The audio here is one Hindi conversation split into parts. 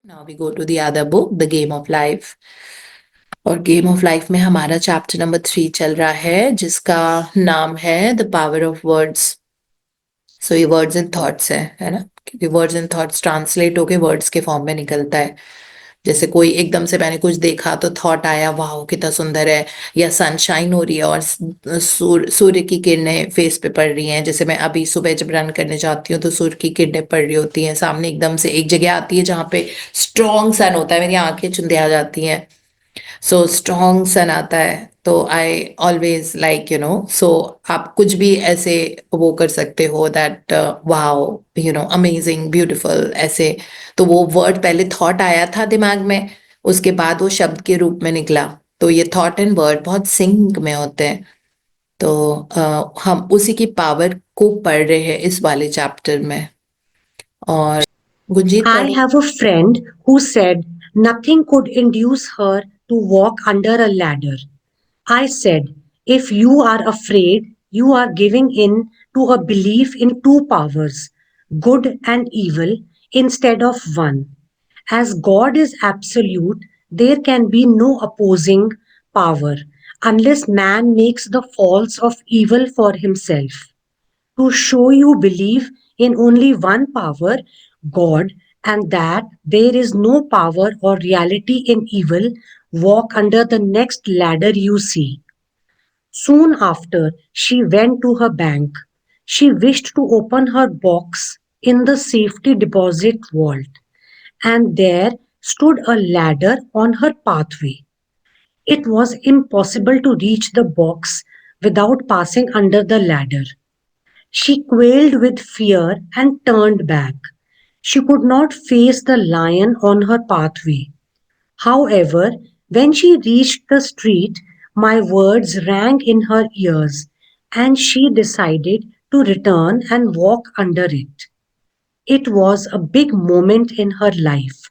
Now we go to the other book, The Game of Life. और गेम ऑफ लाइफ में हमारा चैप्टर नंबर 3 चल रहा है जिसका नाम है द पावर ऑफ वर्ड्स। सो ये वर्ड्स एंड थॉट्स है ना, क्योंकि वर्ड्स एंड थॉट्स ट्रांसलेट होके वर्ड्स के फॉर्म में निकलता है। जैसे कोई एकदम से मैंने कुछ देखा तो थॉट आया, वाह कितना सुंदर है, या सनशाइन हो रही है और सूर्य की किरणें फेस पे पड़ रही हैं। जैसे मैं अभी सुबह जब रन करने जाती हूँ तो सूर्य की किरणें पड़ रही होती हैं सामने, एकदम से एक जगह आती है जहाँ पे स्ट्रॉन्ग सन होता है, मेरी आंखें चुंधिया जाती हैं। सो स्ट्रॉन्ग सन आता है तो आई ऑलवेज लाइक सो आप कुछ भी ऐसे वो कर सकते हो दैट वाओ अमेजिंग ब्यूटीफुल ऐसे। तो वो वर्ड पहले थॉट आया था दिमाग में, उसके बाद वो शब्द के रूप में निकला। तो ये थॉट एंड वर्ड बहुत सिंक में होते हैं। तो हम उसी की पावर को पढ़ रहे हैं इस वाले चैप्टर में। और गुंजीत I पढ़ो। have a friend who said nothing could induce her to walk under a ladder. I said, if you are afraid, you are giving in to a belief in two powers, good and evil, instead of one. As God is absolute, there can be no opposing power unless man makes the faults of evil for himself. To show you believe in only one power, God, and that there is no power or reality in evil, walk under the next ladder you see. Soon after, she went to her bank. She wished to open her box in the safety deposit vault, and there stood a ladder on her pathway. It was impossible to reach the box without passing under the ladder. She quailed with fear and turned back. She could not face the lion on her pathway. However, when she reached the street, my words rang in her ears, and she decided to return and walk under it. It was a big moment in her life,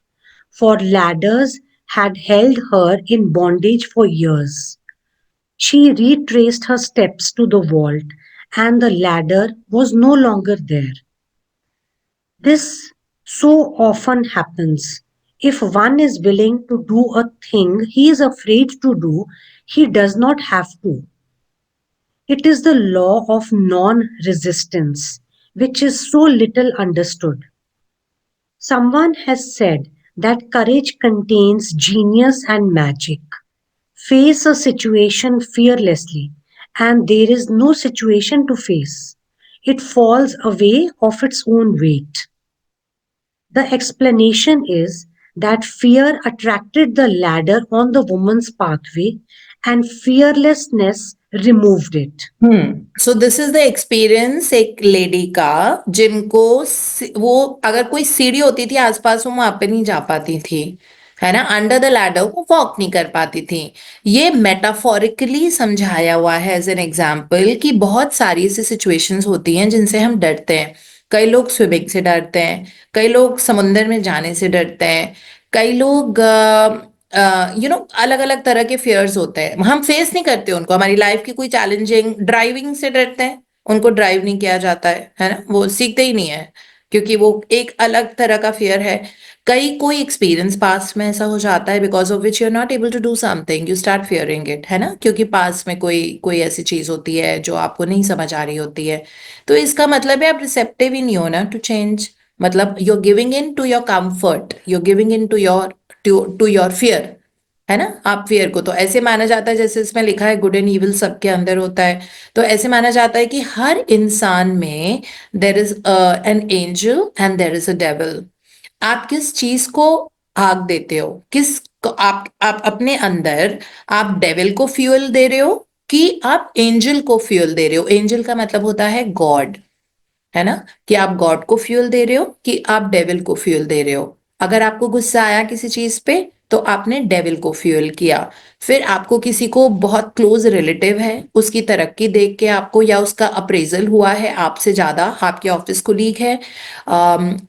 for ladders had held her in bondage for years. She retraced her steps to the vault, and the ladder was no longer there. This so often happens. If one is willing to do a thing he is afraid to do, he does not have to. It is the law of non resistance, which is so little understood. Someone has said that courage contains genius and magic. Face a situation fearlessly, and there is no situation to face. It falls away of its own weight. The explanation is that fear attracted the ladder on the woman's pathway and fearlessness removed it. So this is the experience एक लेडी का, जिनको वो अगर कोई सीढ़ी होती थी आसपास वो वहां पे नहीं जा पाती थी, है ना, अंडर द लैडर वो वॉक नहीं कर पाती थी। ये मेटाफोरिकली समझाया हुआ है एज एन एग्जाम्पल कि बहुत सारी ऐसी सिचुएशंस होती हैं जिनसे हम डरते हैं। कई लोग स्विमिंग से डरते हैं, कई लोग समुंदर में जाने से डरते हैं, कई लोग अलग अलग तरह के फियर्स होते हैं, हम फेस नहीं करते उनको। हमारी लाइफ की कोई चैलेंजिंग, ड्राइविंग से डरते हैं, उनको ड्राइव नहीं किया जाता है ना, वो सीखते ही नहीं है क्योंकि वो एक अलग तरह का फियर है। कई कोई एक्सपीरियंस पास में ऐसा हो जाता है because of which you are not able to do something, you start fearing it, है ना, क्योंकि पास में कोई कोई ऐसी चीज होती है जो आपको नहीं समझ आ रही होती है। तो इसका मतलब है आप रिसेप्टिव ही नहीं हो ना टू चेंज। मतलब you are giving in to your comfort, you are giving in to your fear, है ना। आप फियर को तो ऐसे माना जाता है, जैसे इसमें लिखा है गुड एंड इविल सबके अंदर होता है, तो ऐसे माना जाता है कि हर इंसान में there is an angel and there is a devil. आप किस चीज को आग देते हो, आप अपने अंदर आप डेविल को फ्यूल दे रहे हो कि आप एंजल को फ्यूल दे रहे हो। एंजल का मतलब होता है गॉड, है ना, कि आप गॉड को फ्यूल दे रहे हो कि आप डेविल को फ्यूल दे रहे हो। अगर आपको गुस्सा आया किसी चीज पे तो आपने डेविल को फ्यूल किया। फिर आपको किसी को बहुत क्लोज रिलेटिव है उसकी तरक्की देख के आपको, या उसका अप्रेजल हुआ है आपसे ज्यादा, आपके ऑफिस कोलीग है,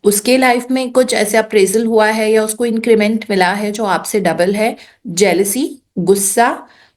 उसके लाइफ में कुछ ऐसे अप्रेजल हुआ है या उसको इंक्रीमेंट मिला है जो आपसे डबल है, जेलसी, गुस्सा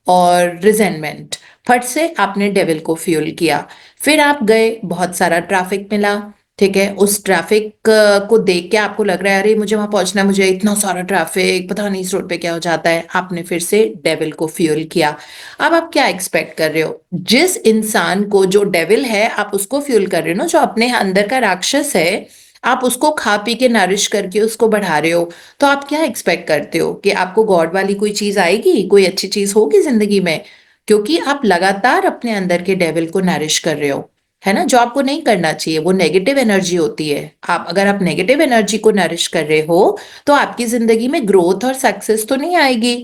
और रिजेंटमेंट, फट से आपने डेविल को फ्यूल किया। फिर आप गए, बहुत सारा ट्रैफिक मिला, ठीक है, उस ट्रैफिक को देख के आपको लग रहा है अरे मुझे वहां पहुंचना है, मुझे इतना सारा ट्रैफिक, पता नहीं इस रोड पे क्या हो जाता है, आपने फिर से डेविल को फ्यूल किया। अब आप क्या एक्सपेक्ट कर रहे हो? जिस इंसान को, जो डेविल है, आप उसको फ्यूल कर रहे हो ना, जो अपने अंदर का राक्षस है, आप उसको खा पी के नरिश करके उसको बढ़ा रहे हो। तो आप क्या एक्सपेक्ट करते हो कि आपको गॉड वाली कोई चीज आएगी, कोई अच्छी चीज होगी जिंदगी में? क्योंकि आप लगातार अपने अंदर के डेविल को नरिश कर रहे हो, है ना, जो आपको नहीं करना चाहिए। वो नेगेटिव एनर्जी होती है। अगर आप नेगेटिव एनर्जी को नरिश कर रहे हो तो आपकी जिंदगी में ग्रोथ और सक्सेस तो नहीं आएगी,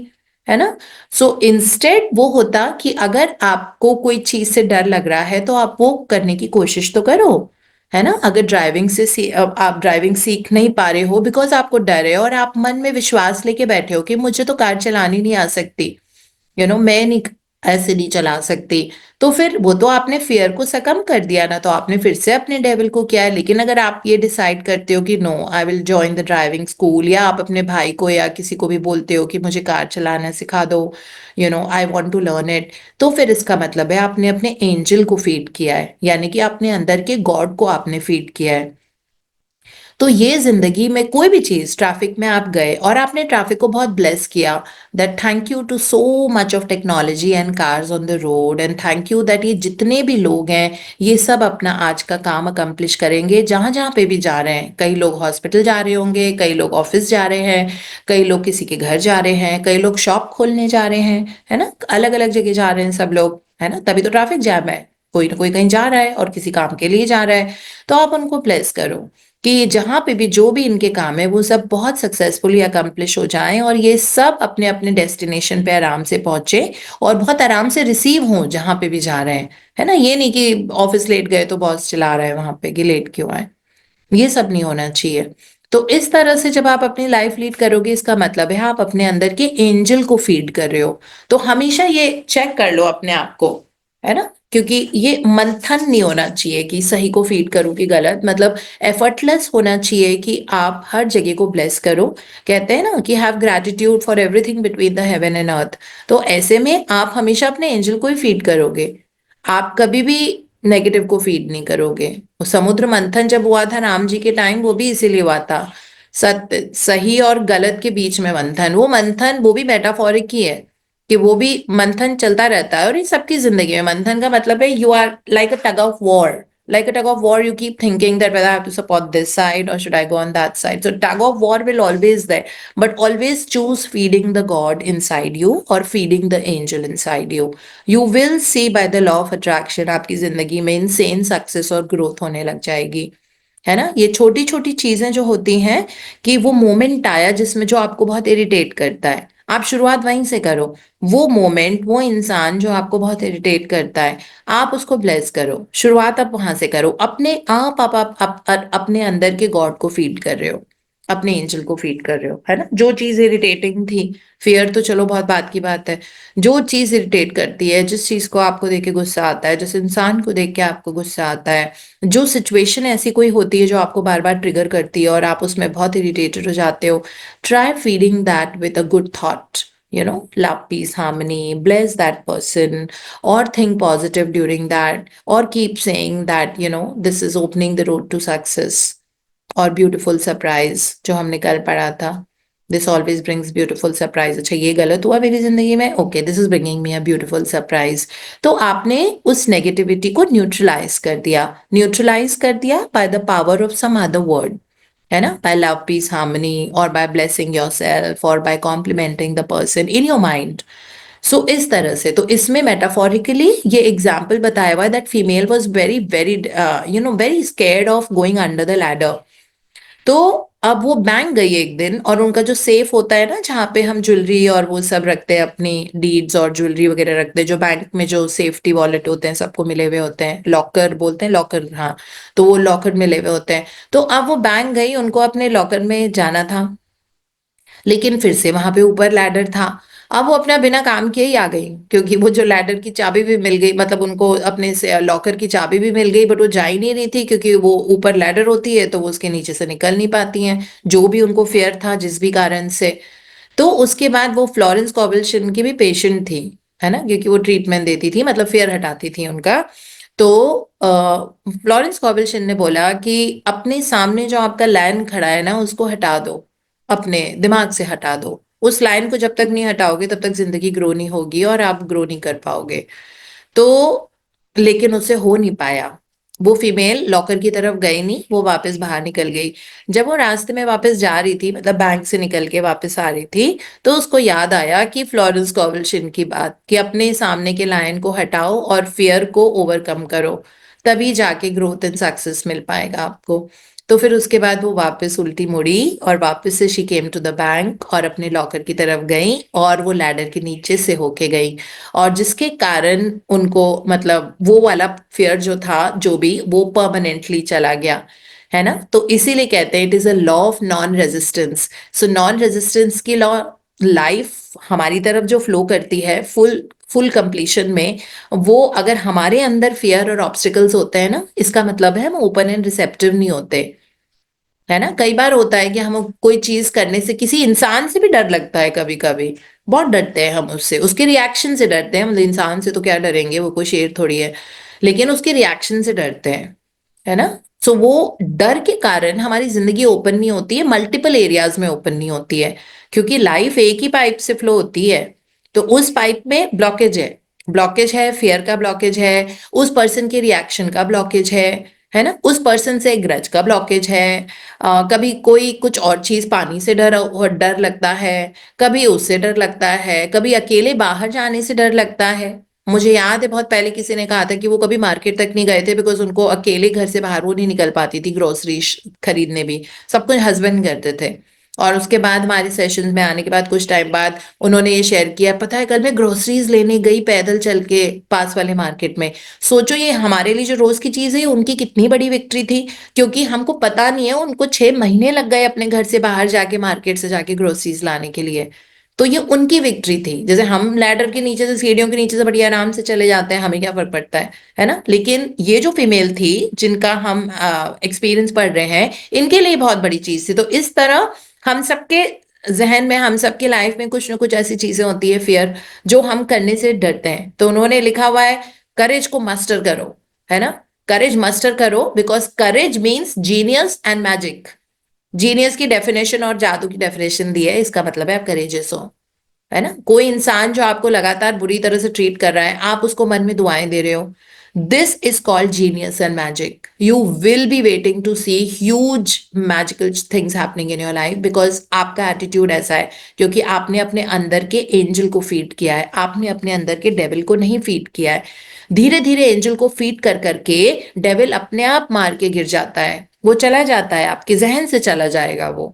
है ना। सो इंस्टेड वो होता कि अगर आपको कोई चीज से डर लग रहा है तो आप वो करने की कोशिश तो करो, है ना। अगर आप ड्राइविंग सीख नहीं पा रहे हो बिकॉज आपको डर है और आप मन में विश्वास लेके बैठे हो कि मुझे तो कार चलानी नहीं आ सकती, मैं नहीं, ऐसे नहीं चला सकती, तो फिर वो तो आपने फियर को सकम कर दिया ना, तो आपने फिर से अपने डेविल को किया है। लेकिन अगर आप ये डिसाइड करते हो कि no, I will join the driving school, या आप अपने भाई को या किसी को भी बोलते हो कि मुझे कार चलाना सिखा दो, I want to learn it, तो फिर इसका मतलब है आपने अपने एंजल को फीड किया है, यानी कि अपने अंदर के गॉड को आपने फीड किया है। तो ये जिंदगी में कोई भी चीज, ट्रैफिक में आप गए और आपने ट्रैफिक को बहुत ब्लेस किया, that thank you to so much of technology and cars on the road, and thank you that ये जितने भी लोग हैं ये सब अपना आज का काम अकम्प्लिश करेंगे जहां जहां पे भी जा रहे हैं। कई लोग हॉस्पिटल जा रहे होंगे, कई लोग ऑफिस जा रहे हैं, कई लोग किसी के घर जा रहे हैं, कई लोग शॉप खोलने जा रहे हैं, है ना, अलग अलग जगह जा रहे हैं सब लोग, है ना, तभी तो ट्रैफिक जैम है। कोई ना कोई कहीं जा रहा है और किसी काम के लिए जा रहा है। तो आप उनको ब्लेस करो कि जहां पे भी जो भी इनके काम है वो सब बहुत सक्सेसफुली अकम्प्लिश हो जाएं, और ये सब अपने अपने डेस्टिनेशन पे आराम से पहुंचे और बहुत आराम से रिसीव हों जहां पे भी जा रहे हैं, है ना। ये नहीं कि ऑफिस लेट गए तो बॉस चिल्ला रहा है वहां पे कि लेट क्यों आए, ये सब नहीं होना चाहिए। तो इस तरह से जब आप अपनी लाइफ लीड करोगे, इसका मतलब है आप अपने अंदर के एंजल को फीड कर रहे हो। तो हमेशा ये चेक कर लो अपने आप को, है ना, क्योंकि ये मंथन नहीं होना चाहिए कि सही को फीड करूं कि गलत, मतलब एफर्टलेस होना चाहिए कि आप हर जगह को ब्लेस करो। कहते हैं ना कि have gratitude for everything between the heaven and earth. तो ऐसे में आप हमेशा अपने एंजल को ही फीड करोगे, आप कभी भी नेगेटिव को फीड नहीं करोगे। वो समुद्र मंथन जब हुआ था राम जी के टाइम, वो भी इसीलिए हुआ था, सत्य सही और गलत के बीच में मंथन। वो मंथन वो भी मेटाफोरिक ही है कि वो भी मंथन चलता रहता है, और ये सबकी जिंदगी में मंथन का मतलब है you are like a tug of war, like a tug of war, you keep thinking that whether I have to support this side or should I go on that side. So tug of war will always there, but always choose feeding the god inside you or feeding the angel inside you. You will see by the law of attraction आपकी जिंदगी में insane success और growth होने लग जाएगी, है ना। ये छोटी छोटी चीजें जो होती हैं कि वो मोमेंट आया जिसमें जो आपको बहुत इरिटेट करता है, आप शुरुआत वहीं से करो। वो मोमेंट, वो इंसान जो आपको बहुत इरिटेट करता है, आप उसको ब्लेस करो, शुरुआत आप वहां से करो। अपने आप अपने अंदर के गॉड को फीड कर रहे हो, अपने एंजल को फीड कर रहे हो, है ना। जो चीज इरिटेटिंग थी, फियर तो चलो बहुत बात की बात है, जो चीज इरिटेट करती है, जिस चीज को आपको देख के गुस्सा आता है, जिस इंसान को देख के आपको गुस्सा आता है, जो सिचुएशन ऐसी कोई होती है जो आपको बार बार ट्रिगर करती है और आप उसमें बहुत इरिटेटेड हो जाते हो, try feeding that with a good thought, love, peace, harmony, bless that person, or think positive during that, or keep saying that this is opening the road to success। और ब्यूटीफुल सरप्राइज जो हमने कल पढ़ा था, this always brings beautiful surprise. अच्छा, ये गलत हुआ मेरी जिंदगी में, okay, this is bringing me a beautiful surprise. तो आपने उस नेगेटिविटी को न्यूट्रलाइज कर दिया by the power of some other word, है ना, बाय लव, पीस, हार्मनी, और बाय ब्लेसिंग योर सेल्फ, और by complimenting the person in your mind. So इस तरह से, तो इसमें मेटाफोरिकली ये एग्जाम्पल बताया हुआ है that female was very very very scared of going under the ladder. तो अब वो बैंक गई एक दिन, और उनका जो सेफ होता है ना, जहाँ पे हम ज्वेलरी और वो सब रखते हैं, अपनी डीड्स और ज्वेलरी वगैरह रखते हैं, जो बैंक में जो सेफ्टी वॉलेट होते हैं सबको मिले हुए होते हैं, लॉकर बोलते हैं, लॉकर, हाँ, तो वो लॉकर मिले हुए होते हैं। तो अब वो बैंक गई, उनको अपने लॉकर में जाना था, लेकिन फिर से वहां पे ऊपर लैडर था। अब वो अपना बिना काम किए ही आ गई, क्योंकि वो जो लैडर की चाबी भी मिल गई, मतलब उनको अपने से लॉकर की चाबी भी मिल गई, बट वो जा ही नहीं रही थी क्योंकि वो ऊपर लैडर होती है तो वो उसके नीचे से निकल नहीं पाती हैं, जो भी उनको फेयर था जिस भी कारण से। तो उसके बाद वो फ्लोरेंस कॉवल्शन की भी पेशेंट थी, है ना, क्योंकि वो ट्रीटमेंट देती थी, मतलब फेयर हटाती थी उनका। तो फ्लोरेंस कॉबलशिन ने बोला कि अपने सामने जो आपका लायन खड़ा है ना उसको हटा दो, अपने दिमाग से हटा दो। उस लाइन को जब तक नहीं हटाओगे तब तक जिंदगी ग्रो नहीं होगी और आप ग्रो नहीं कर पाओगे। तो लेकिन उससे हो नहीं पाया। वो फीमेल लॉकर की तरफ गई नहीं, वो वापस बाहर निकल गई। जब वो रास्ते में वापस जा रही थी, मतलब बैंक से निकल के वापस आ रही थी, तो उसको याद आया कि फ्लोरेंस कॉवलशिन की बात कि अपने सामने के लायन को हटाओ और फियर को ओवरकम करो, तभी जाके ग्रोथ एंड सक्सेस मिल पाएगा आपको। तो फिर उसके बाद वो वापस उल्टी मुड़ी और वापस से she came to the bank और अपने लॉकर की तरफ गई और वो लैडर के नीचे से होके गई। और जिसके कारण उनको मतलब वो वाला फियर जो था जो भी वो परमानेंटली चला गया, है ना। तो इसीलिए कहते हैं it is a law of non resistance. So non resistance की लॉ लाइफ हमारी तरफ जो फ्लो करती है फुल फुल कंप्लीशन में, वो अगर हमारे अंदर फियर और ऑब्स्टिकल्स होते हैं ना, इसका मतलब है हम ओपन एंड रिसेप्टिव नहीं होते, है ना। कई बार होता है कि हम कोई चीज करने से किसी इंसान से भी डर लगता है, कभी कभी बहुत डरते हैं हम उससे, उसके रिएक्शन से डरते हैं। मतलब इंसान से तो क्या डरेंगे, वो कोई शेर थोड़ी है, लेकिन उसके रिएक्शन से डरते हैं, है ना। सो वो डर के कारण हमारी जिंदगी ओपन नहीं होती है, मल्टीपल एरियाज में ओपन नहीं होती है, क्योंकि लाइफ एक ही पाइप से फ्लो होती है। तो उस पाइप में ब्लॉकेज है, ब्लॉकेज है, फियर का ब्लॉकेज है, उस पर्सन के रिएक्शन का ब्लॉकेज है ना, उस पर्सन से ग्रज का ब्लॉकेज है। कभी कोई कुछ और चीज, पानी से डर डर लगता है, कभी उससे डर लगता है, कभी अकेले बाहर जाने से डर लगता है। मुझे याद है बहुत पहले किसी ने कहा था कि वो कभी मार्केट तक नहीं गए थे बिकॉज उनको अकेले घर से बाहर वो नहीं निकल पाती थी ग्रोसरी खरीदने भी, सब कुछ हस्बैंड करते थे। और उसके बाद हमारे सेशंस में आने के बाद कुछ टाइम बाद उन्होंने ये शेयर किया, पता है कल मैं ग्रोसरीज लेने गई पैदल चल के पास वाले मार्केट में। सोचो ये हमारे लिए जो रोज की चीज है उनकी कितनी बड़ी विक्ट्री थी, क्योंकि हमको पता नहीं है उनको 6 महीने लग गए अपने घर से बाहर जाके मार्केट से जाके ग्रोसरीज लाने के लिए। तो ये उनकी विक्ट्री थी। जैसे हम लैडर के नीचे से, सीढ़ियों के नीचे से बड़ी आराम से चले जाते हैं, हमें क्या फर्क पड़ता है ना। लेकिन ये जो फीमेल थी जिनका हम एक्सपीरियंस पढ़ रहे हैं, इनके लिए बहुत बड़ी चीज थी। तो इस तरह हम सबके जहन में, हम सबकी लाइफ में कुछ ना कुछ ऐसी चीजें होती है फियर, जो हम करने से डरते हैं। तो उन्होंने लिखा हुआ है करेज को मस्टर करो, है ना। करेज मस्टर करो because courage means genius and magic. Genius की डेफिनेशन और जादू की डेफिनेशन दी है, इसका मतलब है आप करेजियस हो, है ना। कोई इंसान जो आपको लगातार बुरी तरह से ट्रीट कर रहा है, आप उसको मन में दुआएं दे रहे हो, this is called genius and magic. You will be waiting to see huge magical things happening in your life because आपका एटीट्यूड ऐसा है, क्योंकि आपने अपने अंदर के एंजल को फीड किया है, आपने अपने अंदर के डेविल को नहीं फीड किया है। धीरे धीरे एंजल को फीड कर करके डेविल अपने आप मार के गिर जाता है, वो चला जाता है, आपके जहन से चला जाएगा वो,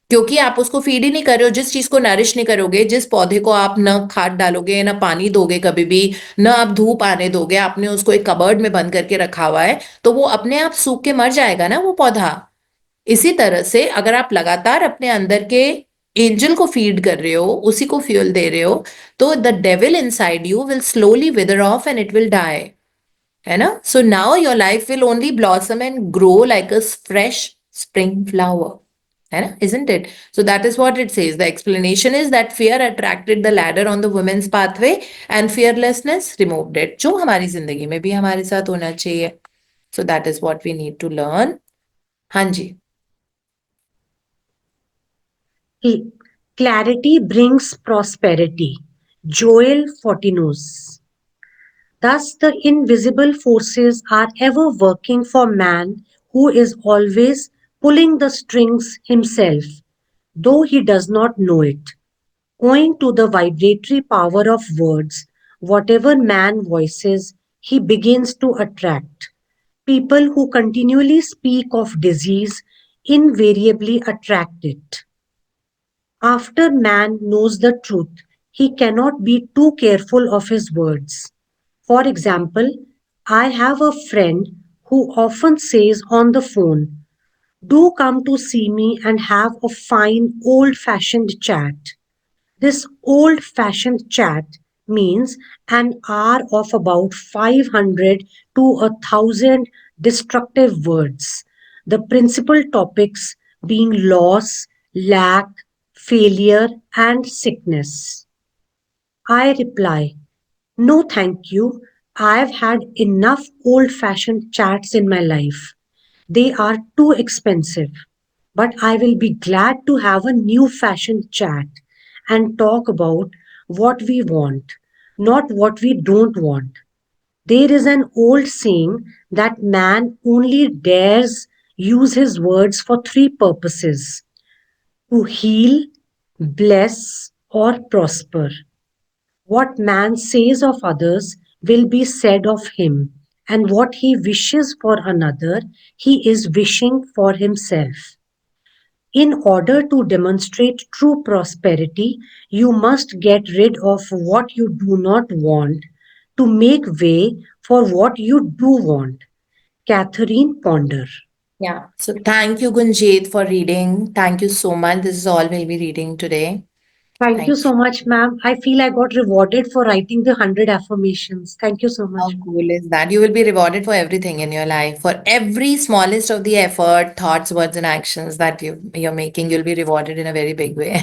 क्योंकि आप उसको फीड ही नहीं कर रहे हो। जिस चीज को नरिश नहीं करोगे, जिस पौधे को आप न खाद डालोगे न पानी दोगे कभी भी, न आप धूप आने दोगे, आपने उसको एक कबर्ड में बंद करके रखा हुआ है, तो वो अपने आप सूख के मर जाएगा ना वो पौधा। इसी तरह से अगर आप लगातार अपने अंदर के एंजल को फीड कर रहे हो, उसी को फ्यूल दे रहे हो, तो the devil inside you will slowly wither off and it will die, है ना। So now your life will only blossom and grow like a fresh spring flower, है ना, isn't it? So that is what it says. The explanation is that fear attracted the ladder on the women's pathway and fearlessness removed it. जो हमारी जिंदगी में भी हमारे साथ होना चाहिए. So that is what we need to learn. हाँ जी. Clarity brings prosperity. Joel Fortinus. Thus, the invisible forces are ever working for man who is always pulling the strings himself, though he does not know it. Owing to the vibratory power of words, whatever man voices, he begins to attract. People who continually speak of disease invariably attract it. After man knows the truth, he cannot be too careful of his words. For example, I have a friend who often says on the phone, "Do come to see me and have a fine old fashioned chat." This old fashioned chat means an hour of about 500 to 1,000 destructive words, the principal topics being loss, lack, failure, and sickness. I reply, "No, thank you. I've had enough old fashioned chats in my life. They are too expensive, but I will be glad to have a new fashioned chat and talk about what we want, not what we don't want. There is an old saying that man only dares use his words for three purposes: to heal, bless, or prosper. What man says of others will be said of him, and what he wishes for another, he is wishing for himself. In order to demonstrate true prosperity, you must get rid of what you do not want to make way for what you do want. Catherine Ponder. Yeah. So thank you, Gunjit, for reading. Thank you so much. This is all we'll be reading today. Thank you Thank you. so much, ma'am. I feel I got rewarded for writing the 100 affirmations. Thank you so How much. cool is that? You will be rewarded for everything in your life, for every smallest of the effort, thoughts, words, and actions that you're making. You'll be rewarded in a very big way.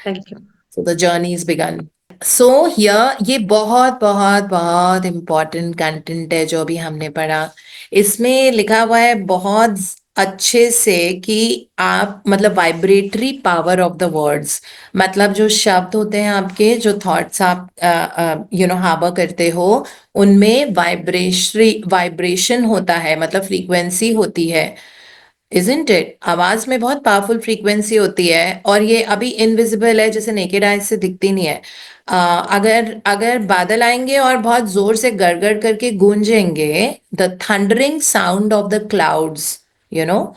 Thank you. So the journey is begun. So here ये बहुत बहुत बहुत इम्पोर्टेंट कंटेंट है जो अभी हमने पढ़ा। इसमें लिखा हुआ है बहुत अच्छे से कि आप मतलब vibratory power of the words, मतलब जो शब्द होते हैं आपके, जो थॉट्स आप हार्बर करते हो, उनमें वाइब्रेशन होता है, मतलब फ्रीक्वेंसी होती है। Isn't it? आवाज में बहुत पावरफुल फ्रीक्वेंसी होती है, और ये अभी इनविजिबल है, जैसे नेकेड आइज से दिखती नहीं है। अगर अगर बादल आएंगे और बहुत जोर से गड़गड़ करके गूंजेंगे, the thundering sound of the clouds, you know,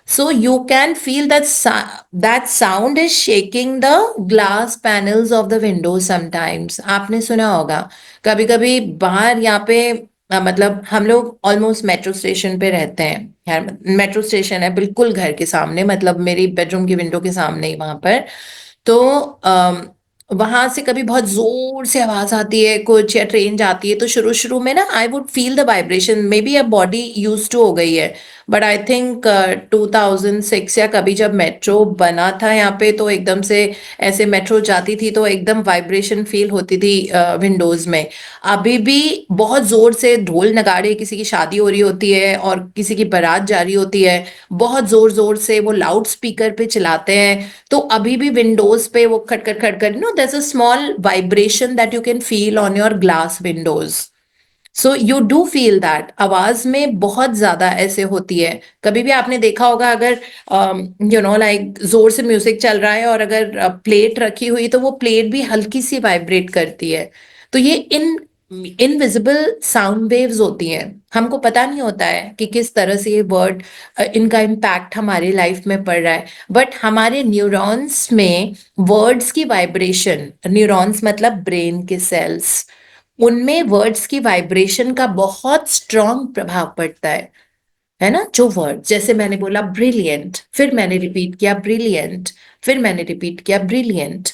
so you can feel that sound is shaking the glass panels of the windows sometimes. आपने सुना होगा कभी कभी बाहर यहाँ पे, मतलब हम लोग ऑलमोस्ट मेट्रो स्टेशन पे रहते हैं यार, मेट्रो स्टेशन है बिल्कुल घर के सामने, मतलब मेरी बेडरूम की विंडो के सामने ही वहां पर। तो वहां से कभी बहुत जोर से आवाज आती है कुछ, या ट्रेन जाती है, तो शुरू शुरू में ना I would feel the vibration, may be अब बॉडी यूज टू हो गई है, बट आई थिंक 2006 या कभी जब मेट्रो बना था यहाँ पे, तो एकदम से ऐसे मेट्रो जाती थी तो एकदम वाइब्रेशन फील होती थी विंडोज में। अभी भी बहुत जोर से ढोल नगाड़े, किसी की शादी हो रही होती है और किसी की बारात जा रही होती है, बहुत जोर जोर से वो लाउड स्पीकर पे चलाते हैं, तो अभी भी विंडोज पे वो खटखट खटखट, there is a small vibration that you can feel on your glass windows. So you do feel that आवाज में बहुत ज्यादा ऐसे होती है। कभी भी आपने देखा होगा, अगर लाइक जोर से म्यूजिक चल रहा है और अगर प्लेट रखी हुई, तो वो प्लेट भी हल्की सी वाइब्रेट करती है। तो ये इनविजिबल साउंड वेव्स होती हैं, हमको पता नहीं होता है कि किस तरह से ये वर्ड, इनका इम्पैक्ट हमारे लाइफ में पड़ रहा है, बट हमारे न्यूरॉन्स में वर्ड्स की वाइब्रेशन, न्यूरॉन्स मतलब ब्रेन के सेल्स, उनमें वर्ड्स की वाइब्रेशन का बहुत स्ट्रॉन्ग प्रभाव पड़ता है ना। जो वर्ड, जैसे मैंने बोला ब्रिलियंट, फिर मैंने रिपीट किया ब्रिलियंट, फिर मैंने रिपीट किया ब्रिलियंट,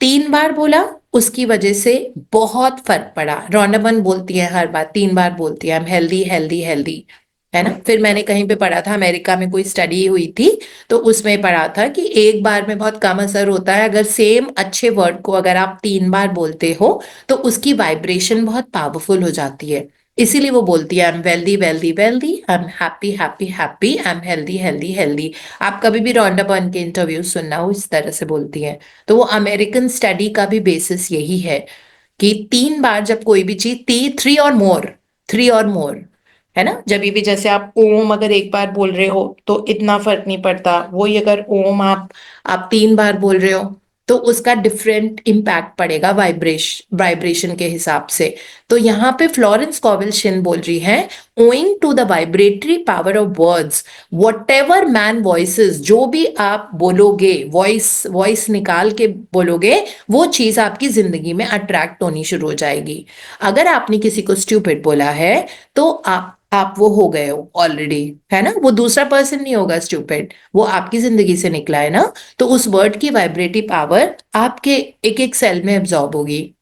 3 बार बोला, उसकी वजह से बहुत फर्क पड़ा। रॉन्डामन बोलती है हर बार 3 बार बोलती है, I am healthy healthy healthy, है ना। फिर मैंने कहीं पे पढ़ा था, अमेरिका में कोई स्टडी हुई थी, तो उसमें पढ़ा था कि एक बार में बहुत कम असर होता है, अगर सेम अच्छे वर्ड को अगर आप 3 बार बोलते हो, तो उसकी वाइब्रेशन बहुत पावरफुल हो जाती है। इसीलिए वो बोलती है I am wealthy wealthy wealthy, I am happy happy happy, I am healthy healthy healthy. आप कभी भी रोंडा बर्न के इंटरव्यू सुनना, वो इस तरह से बोलती है। तो वो अमेरिकन स्टडी का भी बेसिस यही है कि 3 बार जब कोई भी चीज, 3 और मोर, 3 और मोर, है ना। जब भी जैसे आप ओम अगर एक बार बोल रहे हो तो इतना फर्क नहीं पड़ता, वही अगर ओम आप 3 बार बोल रहे हो, तो उसका डिफरेंट इम्पैक्ट पड़ेगा वाइब्रेशन के हिसाब से। तो यहाँ पे फ्लोरेंस कॉवेल शिन बोल रही है, owing to the vibratory power of words, whatever man voices, जो भी आप बोलोगे, वॉइस वॉइस निकाल के बोलोगे, वो चीज आपकी जिंदगी में अट्रैक्ट होनी शुरू हो जाएगी। अगर आपने किसी को स्टूपिड बोला है, तो आप वो हो गए हो ऑलरेडी, है ना। वो दूसरा पर्सन नहीं होगा स्टूपिड, वो आपकी जिंदगी से निकला है ना। तो उस वर्ड की वाइब्रेटिव पावर आपके एक एक सेल में एब्जॉर्ब होगी।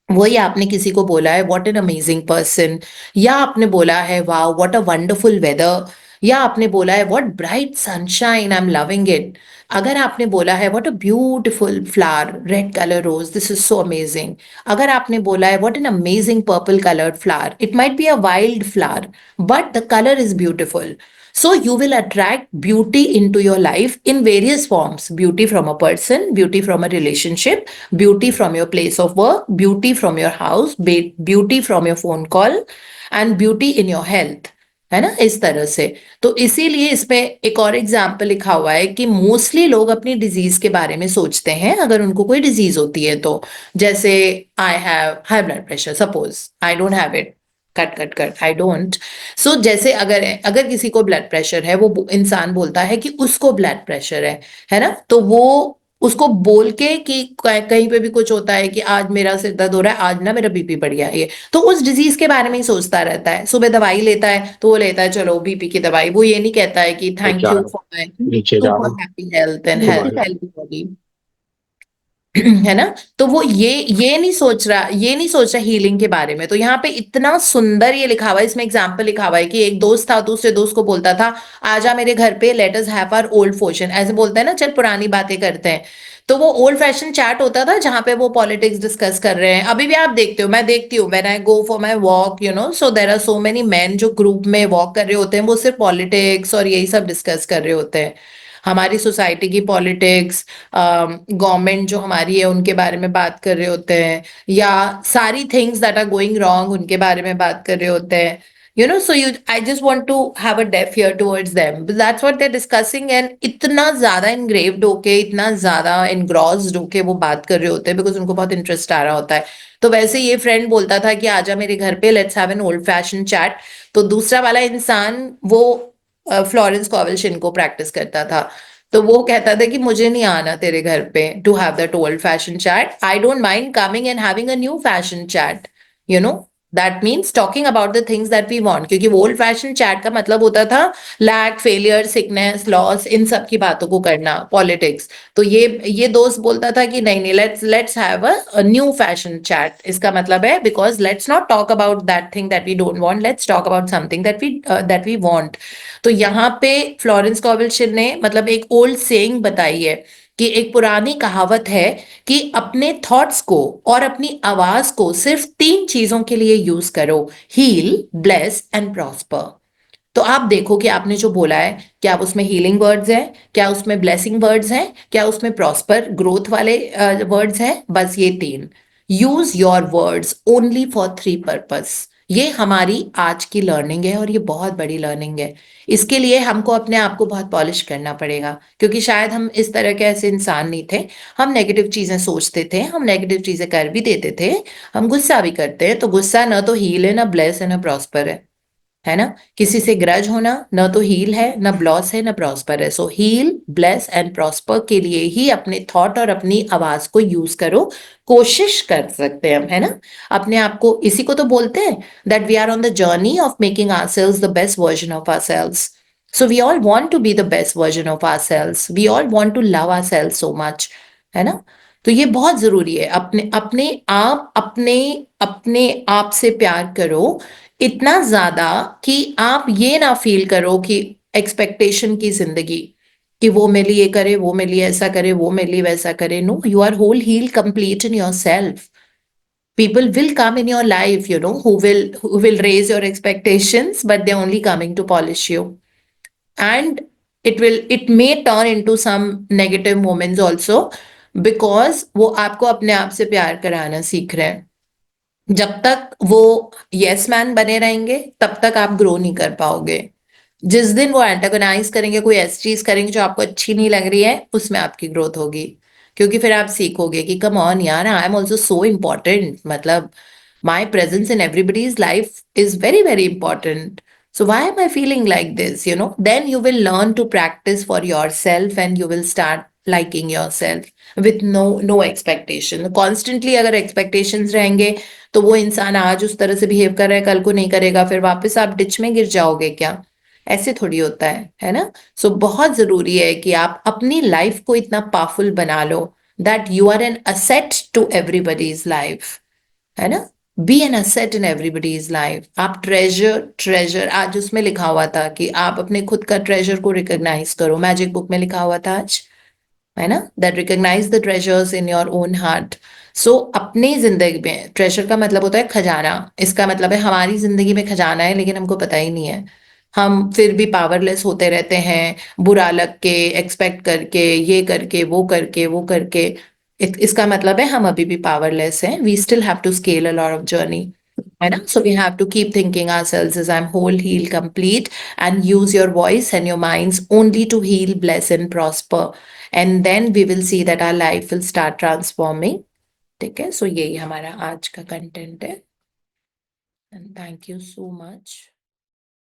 वही आपने किसी को बोला है व्हाट एन अमेजिंग पर्सन, या आपने बोला है wow what a wonderful weather, या आपने बोला है what bright sunshine, I am loving it. अगर आपने बोला है what a beautiful flower, red colour rose, this is so amazing. अगर आपने बोला है what an amazing purple coloured flower, it might be a wild flower but the colour is beautiful. So you will attract beauty into your life in various forms: beauty from a person, beauty from a relationship, beauty from your place of work, beauty from your house, beauty from your phone call, and beauty in your health, है ना, इस तरह से। तो इसीलिए इसमें एक और एग्जाम्पल लिखा हुआ है कि मोस्टली लोग अपनी डिजीज के बारे में सोचते हैं अगर उनको कोई डिजीज होती है तो। जैसे I have high blood pressure, suppose I don't have it, cut cut cut, I don't. So जैसे अगर अगर किसी को ब्लड प्रेशर है, वो इंसान बोलता है कि उसको ब्लड प्रेशर है ना, तो वो उसको बोल के कि कहीं पे भी कुछ होता है कि आज मेरा सिर दर्द हो रहा है, आज ना मेरा बीपी बढ़ गया ये, तो उस डिजीज के बारे में ही सोचता रहता है। सुबह दवाई लेता है तो वो लेता है चलो बीपी की दवाई, वो ये नहीं कहता है कि थैंक यू फॉर माई नीचे जा रहा सुपर हूँ हैप्पी हेल्थ एंड दोबारा। Healthy body. है ना, तो वो ये नहीं सोच रहा, ये नहीं सोच रहा हीलिंग के बारे में। तो यहाँ पे इतना सुंदर ये लिखा हुआ है, इसमें एग्जाम्पल लिखा हुआ है कि एक दोस्त था, दूसरे दोस्त को बोलता था आजा मेरे घर पे, let us have our old fashion, ऐसे बोलते हैं ना, चल पुरानी बातें करते हैं। तो वो ओल्ड फैशन चैट होता था जहां पे वो पॉलिटिक्स डिस्कस कर रहे हैं। अभी भी आप देखते हो, मैं देखती हूँ, when I go for my walk, you know, so there are so many man जो ग्रुप में वॉक कर रहे होते हैं, वो सिर्फ पॉलिटिक्स और यही सब डिस्कस कर रहे होते हैं, हमारी सोसाइटी की पॉलिटिक्स, गवर्नमेंट जो हमारी है उनके बारे में बात कर रहे होते हैं, या सारी things that are going wrong उनके बारे में बात कर रहे होते हैं। You know, so I just want to have a deaf ear towards them. But that's what they're discussing, and इतना ज्यादा engraved होके, इतना ज्यादा engrossed होके वो बात कर रहे होते हैं because उनको बहुत इंटरेस्ट आ रहा होता है। तो वैसे ये फ्रेंड बोलता था कि आजा मेरे घर पे, let's have an old fashion chat. तो दूसरा वाला इंसान वो फ्लोरेंस कोवलशिन को प्रैक्टिस करता था। तो वो कहता था कि मुझे नहीं आना तेरे घर पे to have that old fashion chat, I don't mind coming and having a new fashion chat, you know, that means talking about the things that we want. क्योंकि वो ओल्ड फैशन चैट का मतलब होता था लैक, फेलियर, सिकनेस, लॉस, इन सब की बातों को करना, पॉलिटिक्स। तो ये दोस्त बोलता था कि नहीं नहीं, let's have a new fashion chat. इसका मतलब है because let's not talk about that thing that we don't want, let's talk about something that we want. तो यहाँ पे फ्लोरेंस कोवलशिन ने मतलब एक ओल्ड सेइंग बताई है कि एक पुरानी कहावत है कि अपने थॉट्स को और अपनी आवाज को सिर्फ 3 चीजों के लिए यूज करो: हील, ब्लेस एंड प्रॉस्पर। तो आप देखो कि आपने जो बोला है, क्या उसमें हीलिंग वर्ड्स हैं, क्या उसमें ब्लेसिंग वर्ड्स हैं, क्या उसमें प्रॉस्पर ग्रोथ वाले वर्ड्स हैं? बस ये 3। Use your words only for 3 purpose. ये हमारी आज की लर्निंग है और ये बहुत बड़ी लर्निंग है। इसके लिए हमको अपने आप को बहुत पॉलिश करना पड़ेगा, क्योंकि शायद हम इस तरह के ऐसे इंसान नहीं थे। हम नेगेटिव चीजें सोचते थे, हम नेगेटिव चीजें कर भी देते थे, हम गुस्सा भी करते हैं। तो गुस्सा न तो हील है, ना ब्लेस है, ना प्रॉस्पर है ना। किसी से ग्रज होना न तो हील है, न ब्लॉस है, न प्रॉस्पर है। सो हील, ब्लेस एंड प्रॉस्पर के लिए ही अपने थॉट और अपनी आवाज को यूज करो। कोशिश कर सकते हैं हम, है ना। अपने आप को, इसी को तो बोलते हैं that we are on the journey of making ourselves the best version of ourselves. So we all want to be the best version of ourselves, we all want to love ourselves so much, है ना। तो ये बहुत जरूरी है, अपने अपने आप से प्यार करो इतना ज्यादा कि आप ये ना फील करो कि एक्सपेक्टेशन की जिंदगी, कि वो मेरे लिए करे, वो मेरे लिए ऐसा करे, वो मेरे लिए वैसा करे। No, you are whole heal complete in your self. People will come in your life, you know, who will raise your expectations, but they're only coming to polish you. And it may turn into some negative moments also, because वो आपको अपने आप से प्यार कराना सीख रहे हैं। जब तक वो यस मैन बने रहेंगे तब तक आप ग्रो नहीं कर पाओगे। जिस दिन वो एंटागोनाइज करेंगे, कोई ऐसी चीज करेंगे जो आपको अच्छी नहीं लग रही है, उसमें आपकी ग्रोथ होगी। क्योंकि फिर आप सीखोगे कि कम ऑन यार, I am also so important, मतलब my presence in everybody's life is very very important. So why am I feeling like this? You know, then you will learn to practice for yourself and you will start liking yourself with no expectation. Constantly अगर expectations रहेंगे तो वो इंसान आज उस तरह से बिहेव कर रहा है, कल को नहीं करेगा, फिर वापस आप डिच में गिर जाओगे क्या? ऐसे थोड़ी होता है ना। सो बहुत जरूरी है कि आप अपनी लाइफ को इतना पावरफुल बना लो that you are an asset to everybody's life, है ना। Be an asset in everybody's life. आप ट्रेजर ट्रेजर, आज उसमें लिखा हुआ था कि आप अपने खुद का ट्रेजर को रिकॉग्नाइज करो, मैजिक बुक में लिखा हुआ था आज, है ना, that recognise the treasures in your own heart. So अपनी जिंदगी में ट्रेजर का मतलब होता है खजाना, इसका मतलब है हमारी जिंदगी में खजाना है लेकिन हमको पता ही नहीं है। हम फिर भी पावरलेस होते रहते हैं, बुरा लग के, एक्सपेक्ट करके, ये करके, वो करके, वो करके। इसका मतलब है हम अभी भी पावरलेस हैं, we still have to scale a lot of journey, है ना। So we have to keep thinking ourselves as I'm whole, heal, complete, and use your voice and your minds only to heal, bless, and prosper. And then we will see that our life will start transforming. ठीक है, सो यही हमारा आज का कंटेंट है, and thank you so much.